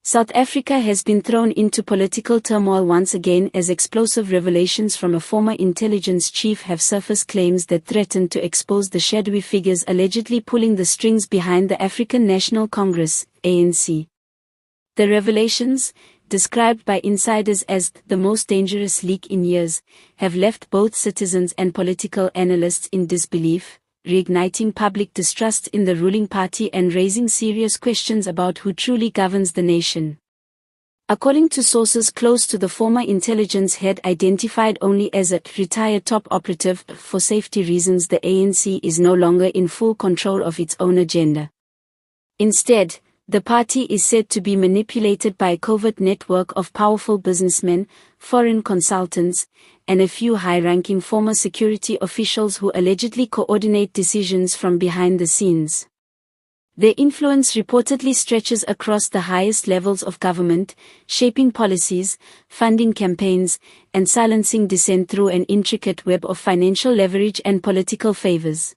South Africa has been thrown into political turmoil once again as explosive revelations from a former intelligence chief have surfaced, claims that threaten to expose the shadowy figures allegedly pulling the strings behind the African National Congress, ANC. The revelations, described by insiders as the most dangerous leak in years, have left both citizens and political analysts in disbelief, reigniting public distrust in the ruling party and raising serious questions about who truly governs the nation. According to sources close to the former intelligence head identified only as a retired top operative, for safety reasons the ANC is no longer in full control of its own agenda. Instead, the party is said to be manipulated by a covert network of powerful businessmen, foreign consultants, and a few high-ranking former security officials who allegedly coordinate decisions from behind the scenes. Their influence reportedly stretches across the highest levels of government, shaping policies, funding campaigns, and silencing dissent through an intricate web of financial leverage and political favors.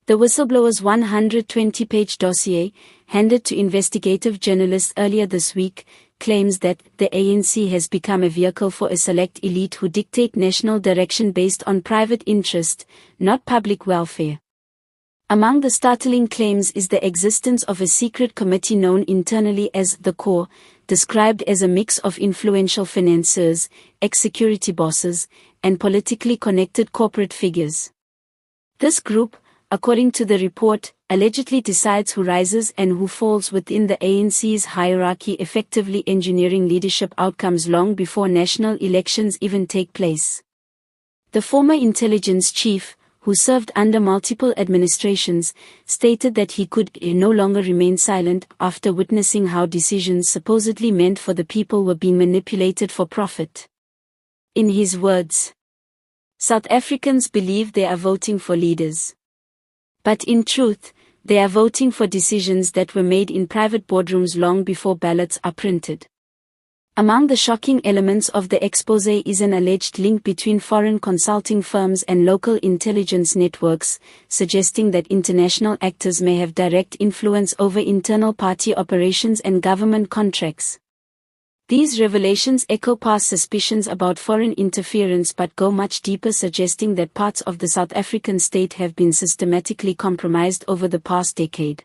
The whistleblower's 120-page dossier, handed to investigative journalists earlier this week, claims that the ANC has become a vehicle for a select elite who dictate national direction based on private interest, not public welfare. Among the startling claims is the existence of a secret committee known internally as the Core, described as a mix of influential financiers, ex-security bosses, and politically connected corporate figures. This group, according to the report, allegedly decides who rises and who falls within the ANC's hierarchy, effectively engineering leadership outcomes long before national elections even take place. The former intelligence chief, who served under multiple administrations, stated that he could no longer remain silent after witnessing how decisions supposedly meant for the people were being manipulated for profit. In his words, "South Africans believe they are voting for leaders. But in truth, they are voting for decisions that were made in private boardrooms long before ballots are printed." Among the shocking elements of the exposé is an alleged link between foreign consulting firms and local intelligence networks, suggesting that international actors may have direct influence over internal party operations and government contracts. These revelations echo past suspicions about foreign interference but go much deeper, suggesting that parts of the South African state have been systematically compromised over the past decade.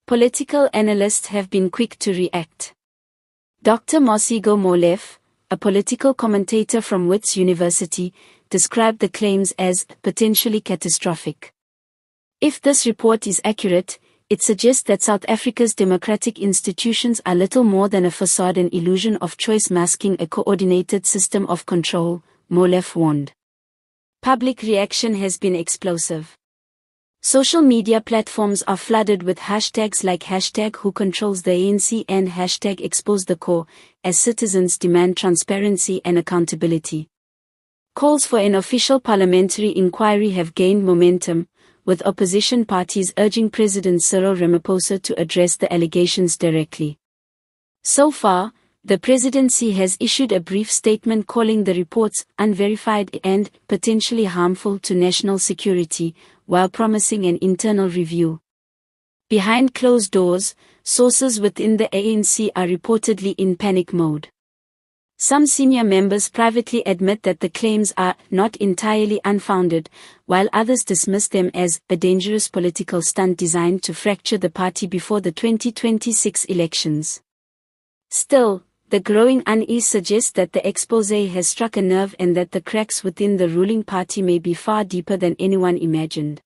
Political analysts have been quick to react. Dr. Mosigo Molefe, a political commentator from Wits University, described the claims as potentially catastrophic. If this report is accurate, it suggests that South Africa's democratic institutions are little more than a facade, an illusion of choice masking a coordinated system of control, Molefe warned. Public reaction has been explosive. Social media platforms are flooded with hashtags like #WhoControlsTheANC and #ExposeTheCore, as citizens demand transparency and accountability. Calls for an official parliamentary inquiry have gained momentum, with opposition parties urging President Cyril Ramaphosa to address the allegations directly. So far, the presidency has issued a brief statement calling the reports unverified and potentially harmful to national security, while promising an internal review. Behind closed doors, sources within the ANC are reportedly in panic mode. Some senior members privately admit that the claims are not entirely unfounded, while others dismiss them as a dangerous political stunt designed to fracture the party before the 2026 elections. Still, the growing unease suggests that the exposé has struck a nerve and that the cracks within the ruling party may be far deeper than anyone imagined.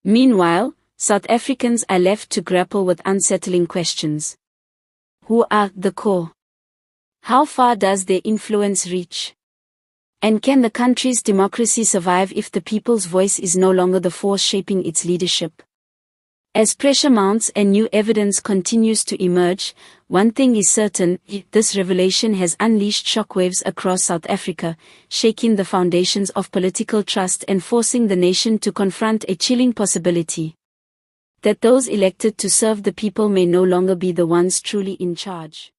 Meanwhile, South Africans are left to grapple with unsettling questions. Who are the core? How far does their influence reach? And can the country's democracy survive if the people's voice is no longer the force shaping its leadership? As pressure mounts and new evidence continues to emerge, one thing is certain: this revelation has unleashed shockwaves across South Africa, shaking the foundations of political trust and forcing the nation to confront a chilling possibility: that those elected to serve the people may no longer be the ones truly in charge.